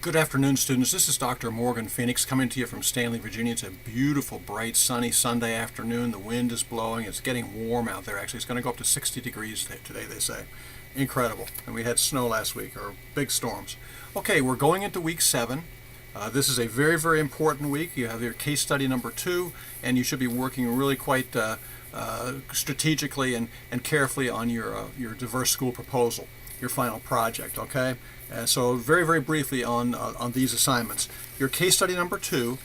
Good afternoon, students. This is Dr. Morgan Phenix coming to you from Stanley, Virginia. It's a beautiful, bright, sunny Sunday afternoon. The wind is blowing. It's getting warm out there, actually. It's going to go up to 60 degrees today, they say. Incredible. And we had snow last week, or big storms. Okay, we're going into week 7. This is a very, very important week. You have your case study number 2, and you should be working really quite strategically and carefully on your diverse school proposal, your final project, okay? So very, very briefly on these assignments. Your case study number 2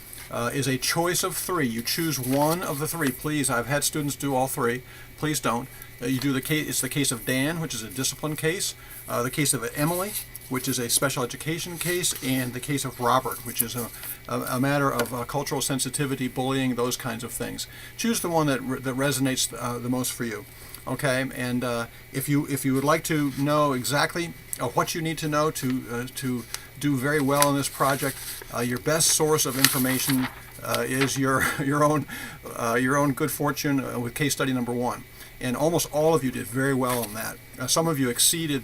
is a choice of 3. You choose one of the 3. Please, I've had students do all 3. Please don't. You do the case. It's the case of Dan, which is a discipline case, the case of Emily, which is a special education case, and the case of Robert, which is a matter of cultural sensitivity, bullying, those kinds of things. Choose the one that resonates the most for you. Okay, and if you would like to know exactly what you need to know to do very well in this project, your best source of information is your own good fortune with case study number 1. And almost all of you did very well on that. Some of you exceeded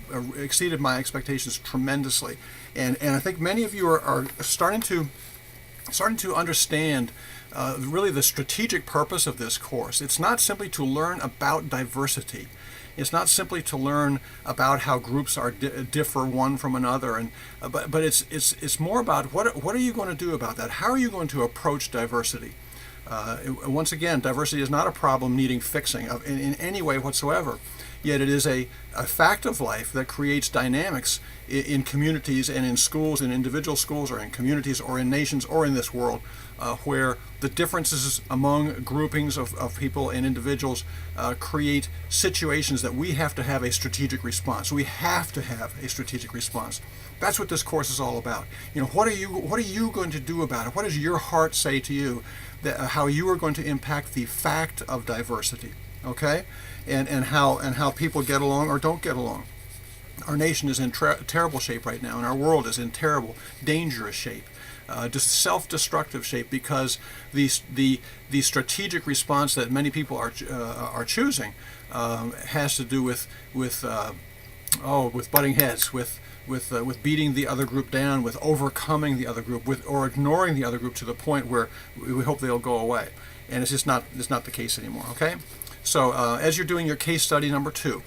my expectations tremendously, and I think many of you are starting to understand really the strategic purpose of this course. It's not simply to learn about diversity. It's not simply to learn about how groups differ one from another, but it's more about what are you going to do about that? How are you going to approach diversity? Once again, diversity is not a problem needing fixing in any way whatsoever. Yet it is a fact of life that creates dynamics in communities and in schools, in individual schools or in communities or in nations or in this world, where the differences among groupings of people and individuals create situations that we have to have a strategic response. We have to have a strategic response. That's what this course is all about. What are you going to do about it? What does your heart say to you that how you are going to impact the fact of diversity? Okay, and how people get along or don't get along. Our nation is in terrible shape right now, and our world is in terrible, dangerous shape, just self-destructive shape, because the strategic response that many people are choosing has to do with butting heads, with beating the other group down, with overcoming the other group, or ignoring the other group to the point where we hope they'll go away, and it's not the case anymore. Okay. So as you're doing your case study number 2,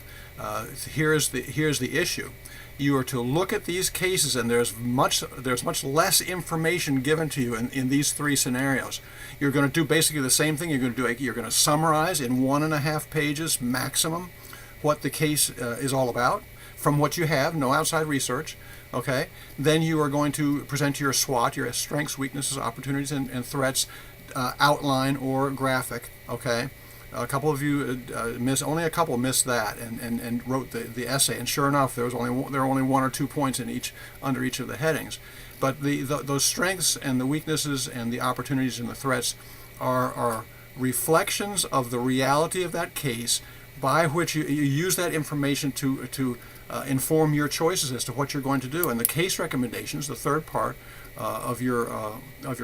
here's the issue. You are to look at these cases, and there's much less information given to you in these 3 scenarios. You're going to do basically the same thing. You're going to summarize in 1.5 pages maximum what the case is all about from what you have, no outside research. Okay. Then you are going to present your SWOT, your strengths, weaknesses, opportunities, and threats, outline or graphic. Okay. A couple of you only a couple missed that and wrote the essay, and sure enough, there are only 1 or 2 points under each of the headings. But those strengths and the weaknesses and the opportunities and the threats are reflections of the reality of that case, by which you use that information to inform your choices as to what you're going to do. And the case recommendations, the third part of your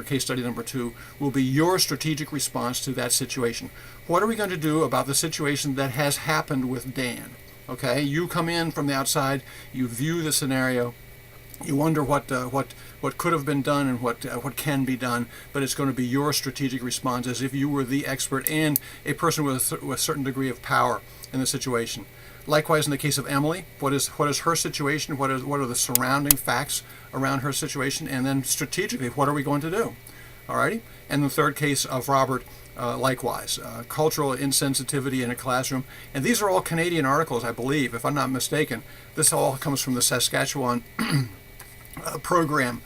case study number 2, will be your strategic response to that situation. What are we going to do about the situation that has happened with Dan? Okay, you come in from the outside, you view the scenario, you wonder what could have been done and what can be done, but it's going to be your strategic response as if you were the expert and a person with a certain degree of power in the situation. Likewise, in the case of Emily, what is her situation? What are the surrounding facts around her situation? And then strategically, what are we going to do? Alrighty. And the third case of Robert, likewise, cultural insensitivity in a classroom. And these are all Canadian articles, I believe, if I'm not mistaken. This all comes from the Saskatchewan program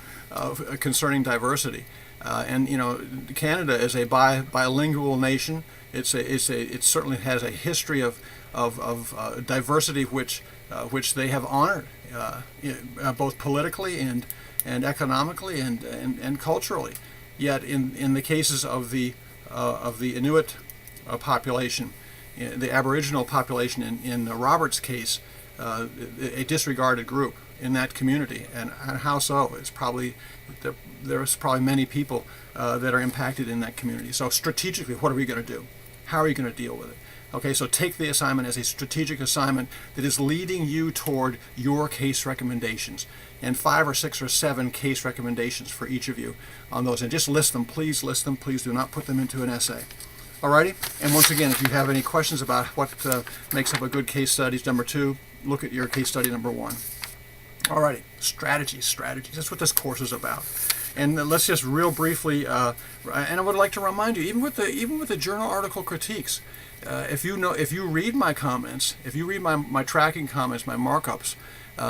concerning diversity. And Canada is a bilingual nation. It certainly has a history of diversity which they have honored, both politically and economically and culturally. Yet in the cases of the Inuit population, the Aboriginal population in Robert's case, a disregarded group in that community, and how so? There's probably many people that are impacted in that community. So strategically, what are we going to do? How are you going to deal with it? Okay, so take the assignment as a strategic assignment that is leading you toward your case recommendations, and 5 or 6 or 7 case recommendations for each of you on those. And just list them. Please list them. Please do not put them into an essay. Alrighty? And once again, if you have any questions about what makes up a good case study, number 2, look at your case study number 1. Alrighty, strategies. That's what this course is about. And let's just real briefly, and I would like to remind you, even with the journal article critiques, if you read my comments, if you read my tracking comments, my markups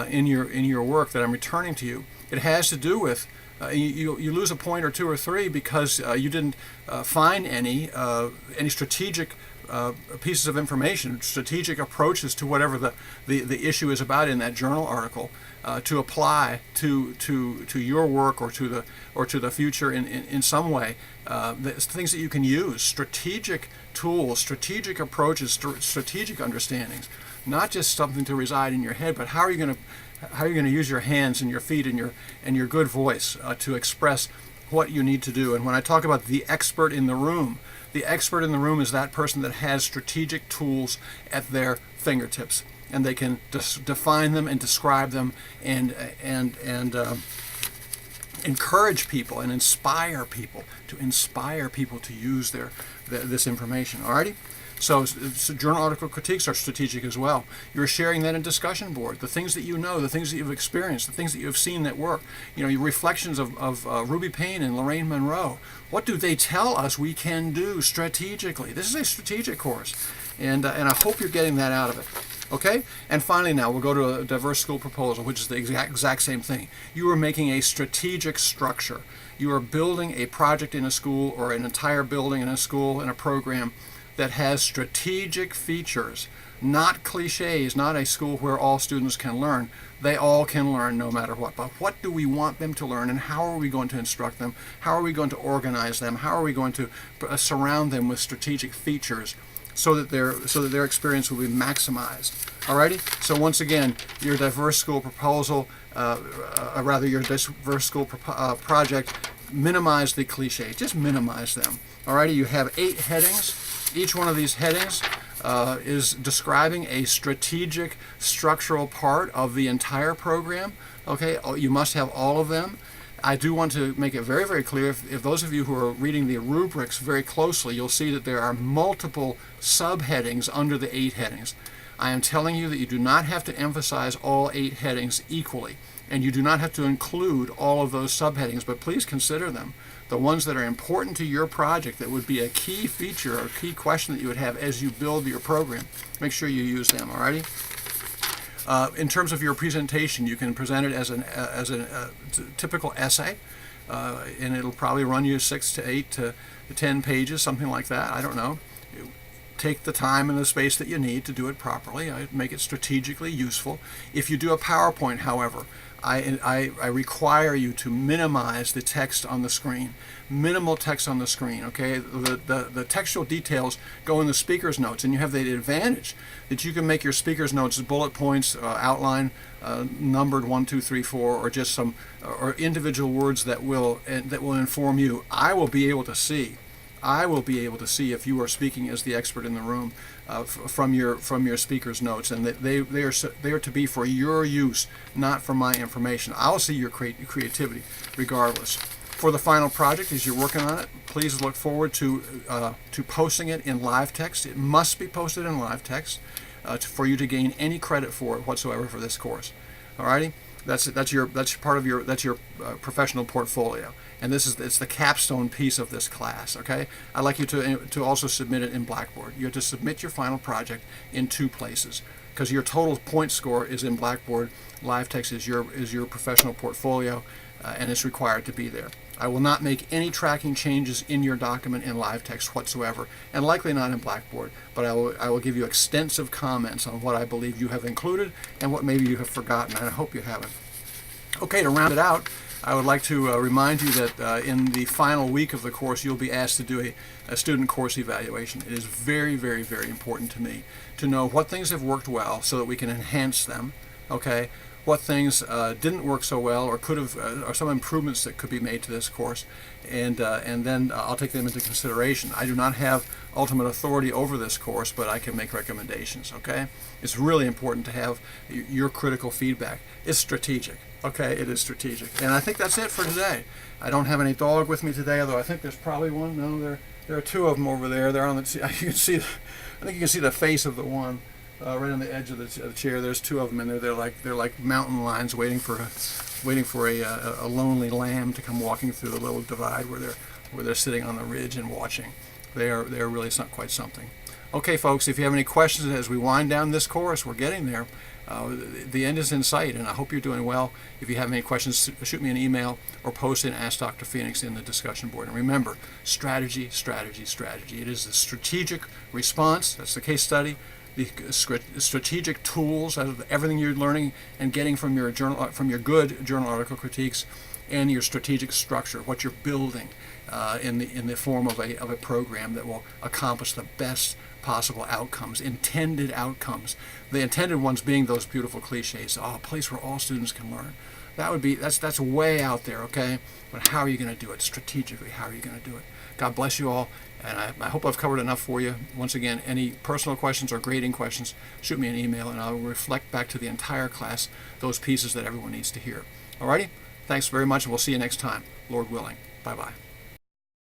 in your work that I'm returning to you, it has to do with you lose a point or 2 or 3 because you didn't find any strategic pieces of information, strategic approaches to whatever the issue is about in that journal article to apply to your work or to the future in some way. Things that you can use, strategic tools, strategic approaches, strategic understandings, not just something to reside in your head, but how are you going to use your hands and your feet and your good voice to express what you need to do. And when I talk about the expert in the room is that person that has strategic tools at their fingertips, and they can define them and describe them and encourage people and inspire people to use this information. Alrighty? So journal article critiques are strategic as well. You're sharing that in discussion board, the things that you know, the things that you've experienced, the things that you've seen that work. Your reflections of Ruby Payne and Lorraine Monroe. What do they tell us we can do strategically? This is a strategic course, and I hope you're getting that out of it. Okay? And finally now, we'll go to a diverse school proposal, which is the exact same thing. You are making a strategic structure. You are building a project in a school or an entire building in a school in a program that has strategic features, not cliches, not a school where all students can learn. They all can learn no matter what. But what do we want them to learn, and how are we going to instruct them? How are we going to organize them? How are we going to surround them with strategic features so that their experience will be maximized? Alrighty? So once again, your diverse school proposal, your diverse school project, minimize the cliches. Just minimize them. Alrighty? You have 8 headings. Each one of these headings is describing a strategic structural part of the entire program. Okay, you must have all of them. I do want to make it very, very clear, if those of you who are reading the rubrics very closely, you'll see that there are multiple subheadings under the 8 headings. I am telling you that you do not have to emphasize all 8 headings equally, and you do not have to include all of those subheadings, but please consider them. The ones that are important to your project, that would be a key feature or key question that you would have as you build your program. Make sure you use them, alrighty? In terms of your presentation, you can present it as a typical essay, and it'll probably run you 6 to 8 to 10 pages, something like that. I don't know. Take the time and the space that you need to do it properly. Make it strategically useful. If you do a PowerPoint, however, I require you to minimize the text on the screen. Minimal text on the screen, okay? The textual details go in the speaker's notes, and you have the advantage that you can make your speaker's notes bullet points, outline, numbered 1, 2, 3, 4, or just some or individual words that will inform you. I will be able to see if you are speaking as the expert in the room from your speaker's notes, and they are to be for your use, not for my information. I'll see your creativity regardless. For the final project, as you're working on it, please look forward to posting it in live text. It must be posted in live text for you to gain any credit for it whatsoever for this course. Alrighty, that's your professional portfolio. And it's the capstone piece of this class, okay? I'd like you to also submit it in Blackboard. You have to submit your final project in 2 places, because your total point score is in Blackboard. Live text is your professional portfolio, and it's required to be there. I will not make any tracking changes in your document in live text whatsoever, and likely not in Blackboard, but I will give you extensive comments on what I believe you have included and what maybe you have forgotten, and I hope you haven't. Okay, to round it out, I would like to remind you that in the final week of the course, you'll be asked to do a student course evaluation. It is very, very, very important to me to know what things have worked well so that we can enhance them, okay? what things didn't work so well, or could have, or some improvements that could be made to this course, and then I'll take them into consideration. I do not have ultimate authority over this course, but I can make recommendations. Okay, it's really important to have your critical feedback. It's strategic. Okay, it is strategic, and I think that's it for today. I don't have any dog with me today, although I think there's probably one. No, there are two of them over there. They're on the. You can see. I think you can see the face of the one. Right on the edge of the chair. There's two of them in there. They're like mountain lions waiting for a lonely lamb to come walking through the little divide where they're sitting on the ridge and watching. They're really quite something. Okay, folks, if you have any questions as we wind down this course, we're getting there. The end is in sight, and I hope you're doing well. If you have any questions, shoot me an email or post in Ask Dr. Phenix in the discussion board. And remember, strategy, strategy, strategy. It is the strategic response. That's the case study. The strategic tools out of everything you're learning and getting from your good journal article critiques, and your strategic structure, what you're building in the form of a program that will accomplish the best possible outcomes, intended outcomes. The intended ones being those beautiful cliches. Oh, a place where all students can learn. That's way out there, okay? But how are you going to do it strategically? How are you going to do it? God bless you all, and I hope I've covered enough for you. Once again, any personal questions or grading questions, shoot me an email, and I'll reflect back to the entire class those pieces that everyone needs to hear. Alrighty? Thanks very much, and we'll see you next time, Lord willing. Bye-bye.